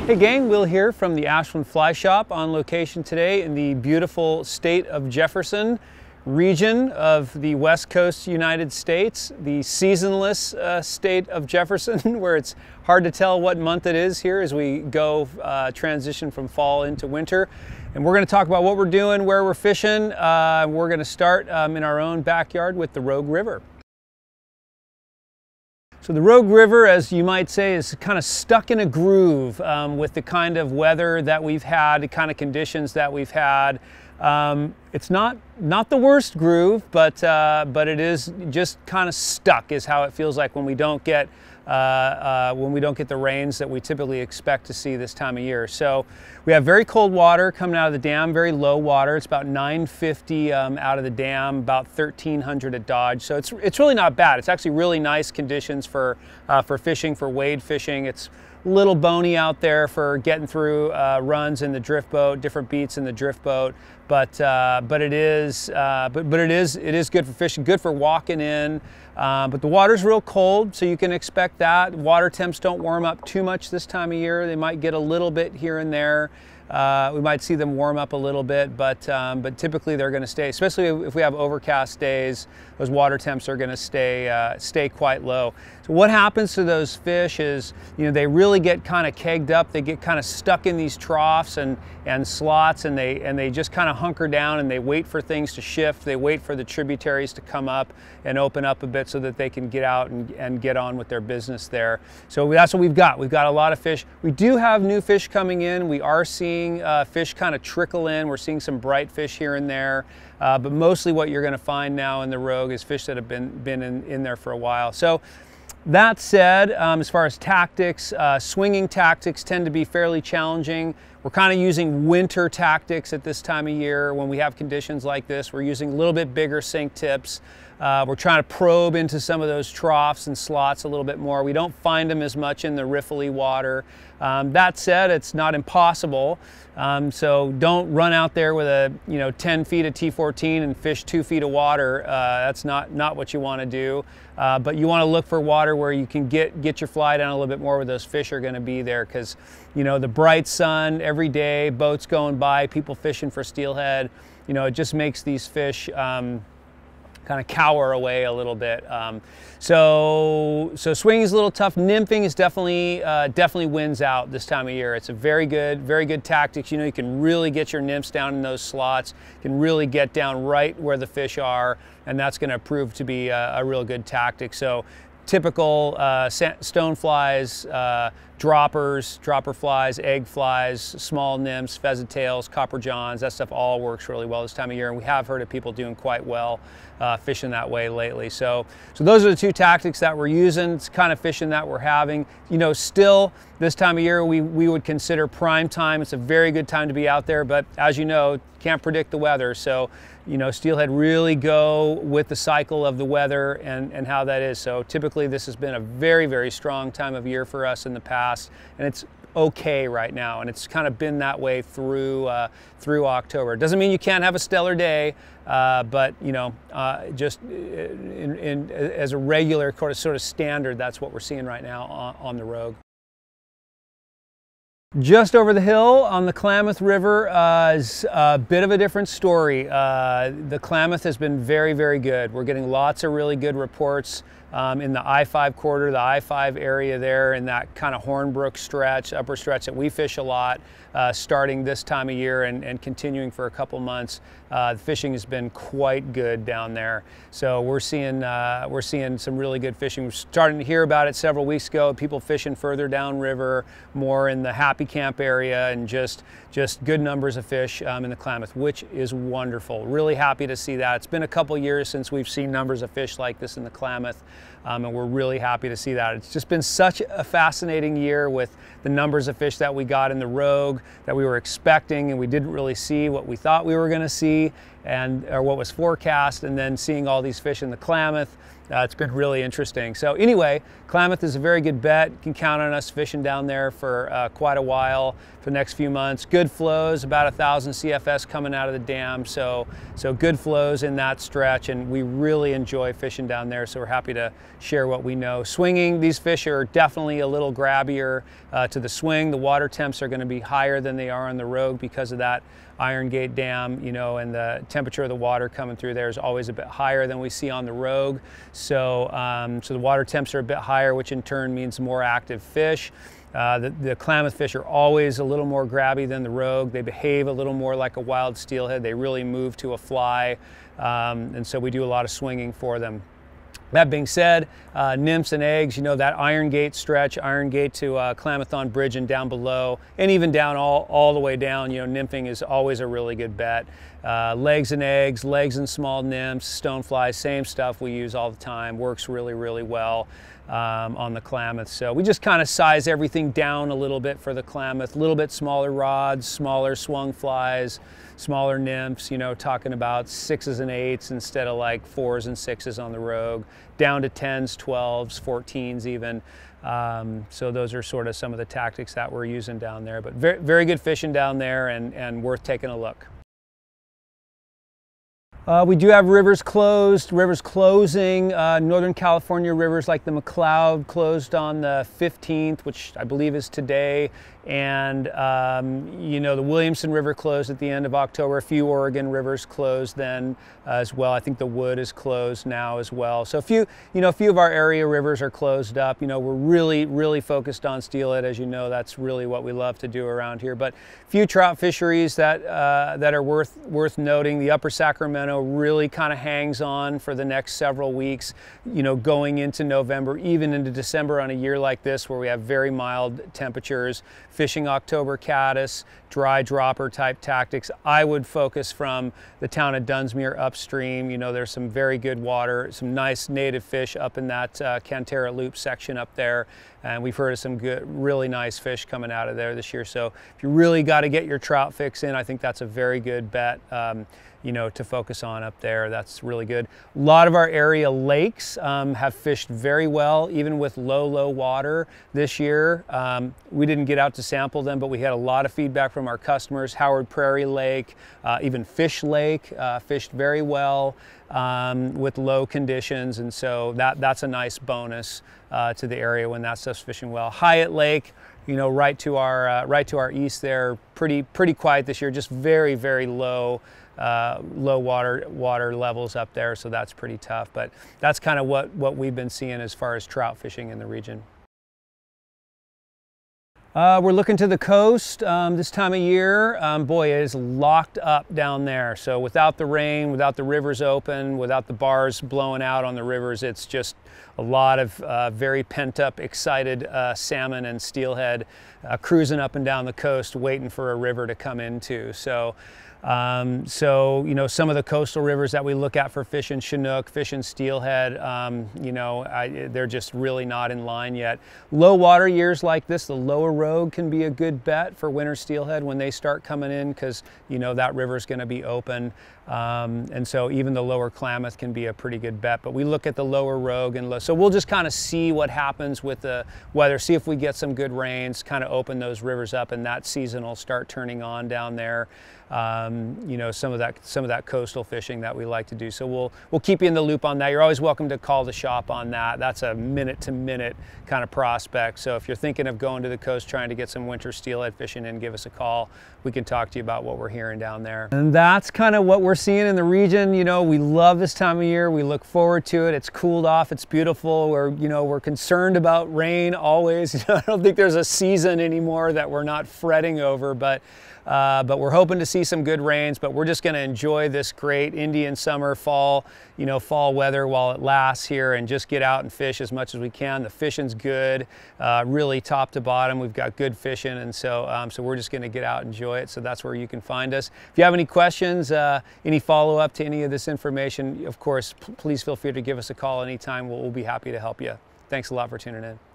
Hey gang, Will here from the Ashland Fly Shop on location today in the beautiful state of Jefferson region of the West Coast United States, the seasonless state of Jefferson, where it's hard to tell what month it is here as we go transition from fall into winter. And we're going to talk about what we're doing, where we're fishing. We're going to start in our own backyard with the Rogue River. So the Rogue River, as you might say, is kind of stuck in a groove with the kind of weather that we've had, the kind of conditions that we've had. It's not the worst groove, but it is just kind of stuck, is how it feels like when we don't get the rains that we typically expect to see this time of year. So we have very cold water coming out of the dam, very low water. It's about 950 out of the dam, about 1300 at Dodge. So it's really not bad. It's actually really nice conditions for fishing, for wade fishing. It's a little bony out there for getting through runs in the drift boat, different beats in the drift boat. But it is good for fishing, good for walking in. But the water's real cold, so you can expect that. Water temps don't warm up too much this time of year. They might get a little bit here and there. We might see them warm up a little bit, but typically they're going to stay, especially if we have overcast days, those water temps are going to stay quite low. So what happens to those fish is, they really get kind of kegged up. They get kind of stuck in these troughs and slots, and they just kind of hunker down and they wait for things to shift. They wait for the tributaries to come up and open up a bit so that they can get out and get on with their business there. So that's what we've got. We've got a lot of fish. We do have new fish coming in. We are seeing fish kind of trickle in. We're seeing some bright fish here and there, but mostly what you're going to find now in the Rogue is fish that have been in there for a while. So that said, as far as tactics, swinging tactics tend to be fairly challenging. We're kind of using winter tactics at this time of year when we have conditions like this. We're using a little bit bigger sink tips. We're trying to probe into some of those troughs and slots a little bit more. We don't find them as much in the riffly water. That said, it's not impossible. So don't run out there with a 10 feet of T14 and fish 2 feet of water. That's not what you want to do. But you want to look for water where you can get your fly down a little bit more where those fish are going to be there, because the bright sun every day, boats going by, people fishing for steelhead, it just makes these fish kind of cower away a little bit. So swinging is a little tough. Nymphing is definitely wins out this time of year. It's a very good tactics. You can really get your nymphs down in those slots, can really get down right where the fish are, and that's going to prove to be a real good tactic. So typical stone flies, droppers, dropper flies, egg flies, small nymphs, pheasant tails, copper johns, that stuff all works really well this time of year, and we have heard of people doing quite well fishing that way lately. So those are the two tactics that we're using. It's kind of fishing that we're having. Still this time of year we would consider prime time. It's a very good time to be out there, but as you know, can't predict the weather. So steelhead really go with the cycle of the weather and how that is. So typically this has been a very strong time of year for us in the past, and it's okay right now, and it's kind of been that way through October. It doesn't mean you can't have a stellar day, but just as a regular sort of standard, that's what we're seeing right now on the Rogue. Just over the hill on the Klamath River is a bit of a different story. The Klamath has been very good. We're getting lots of really good reports in the I-5 corridor, the I-5 area there, in that kind of Hornbrook stretch, upper stretch that we fish a lot, starting this time of year and continuing for a couple months. The fishing has been quite good down there. So we're seeing some really good fishing. We're starting to hear about it several weeks ago, people fishing further downriver, more in the Happy Camp area, and just good numbers of fish in the Klamath, which is wonderful. Really happy to see that. It's been a couple years since we've seen numbers of fish like this in the Klamath, and we're really happy to see that. It's just been such a fascinating year with the numbers of fish that we got in the Rogue that we were expecting, and we didn't really see what we thought we were going to see. or what was forecast, and then seeing all these fish in the Klamath. It's been really interesting. So anyway, Klamath is a very good bet. You can count on us fishing down there for quite a while for the next few months. Good flows, about 1,000 CFS coming out of the dam. So good flows in that stretch, and we really enjoy fishing down there. So we're happy to share what we know. Swinging, these fish are definitely a little grabbier to the swing. The water temps are going to be higher than they are on the Rogue because of that Iron Gate Dam, and the temperature of the water coming through there is always a bit higher than we see on the Rogue. So the water temps are a bit higher, which in turn means more active fish. The Klamath fish are always a little more grabby than the Rogue. They behave a little more like a wild steelhead. They really move to a fly, and so we do a lot of swinging for them. That being said, nymphs and eggs, that Iron Gate stretch, Iron Gate to Klamathon Bridge and down below, and even down all the way down, nymphing is always a really good bet. Legs and eggs, legs and small nymphs, stoneflies, same stuff we use all the time, works really, really well on the Klamath. So we just kind of size everything down a little bit for the Klamath, a little bit smaller rods, smaller swung flies, smaller nymphs, talking about 6s and 8s instead of like 4s and 6s on the Rogue, down to 10s, 12s, 14s even. So those are sort of some of the tactics that we're using down there, but very, very good fishing down there and worth taking a look. We do have rivers closed, rivers closing. Northern California rivers like the McCloud closed on the 15th, which I believe is today. And the Williamson River closed at the end of October. A few Oregon rivers closed then as well. I think the Wood is closed now as well. So a few of our area rivers are closed up. We're really, really focused on steelhead. As you know, that's really what we love to do around here. But a few trout fisheries that are worth noting. The Upper Sacramento really kind of hangs on for the next several weeks, going into November, even into December on a year like this where we have very mild temperatures. Fishing October caddis, dry dropper type tactics. I would focus from the town of Dunsmuir upstream. There's some very good water, some nice native fish up in that Cantera Loop section up there. And we've heard of some good, really nice fish coming out of there this year. So if you really got to get your trout fix in, I think that's a very good bet. To focus on up there. That's really good. A lot of our area lakes have fished very well, even with low water this year. We didn't get out to sample them, but we had a lot of feedback from our customers. Howard Prairie Lake, even Fish Lake fished very well with low conditions, and so that's a nice bonus to the area when that stuff's fishing well. Hyatt Lake, right to our east there, pretty quiet this year, just very, very low water levels up there, so that's pretty tough. But that's kind of what we've been seeing as far as trout fishing in the region. We're looking to the coast this time of year. Boy, it is locked up down there. So without the rain, without the rivers open, without the bars blowing out on the rivers, it's just a lot of very pent up, excited salmon and steelhead cruising up and down the coast waiting for a river to come into. So some of the coastal rivers that we look at for fishing Chinook, fishing steelhead, they're just really not in line yet. Low water years like this, the lower Rogue can be a good bet for winter steelhead when they start coming in, because that river's going to be open. And so even the lower Klamath can be a pretty good bet, but we look at the lower Rogue and so we'll just kind of see what happens with the weather, see if we get some good rains, kind of open those rivers up, and that season will start turning on down there. Some of that coastal fishing that we like to do. So we'll keep you in the loop on that. You're always welcome to call the shop on that. That's a minute-to-minute kind of prospect. So if you're thinking of going to the coast trying to get some winter steelhead fishing in, give us a call. We can talk to you about what we're hearing down there. And that's kind of what we're seeing in the region. We love this time of year. We look forward to it. It's cooled off. It's beautiful. We're concerned about rain always. I don't think there's a season anymore that we're not fretting over, but we're hoping to see some good rains. But we're just going to enjoy this great Indian summer, fall weather while it lasts here, and just get out and fish as much as we can. The fishing's good, really top to bottom. We've got good fishing, and so we're just going to get out and enjoy it. So that's where you can find us. If you have any questions, any follow-up to any of this information, of course, please feel free to give us a call anytime. We'll be happy to help you. Thanks a lot for tuning in.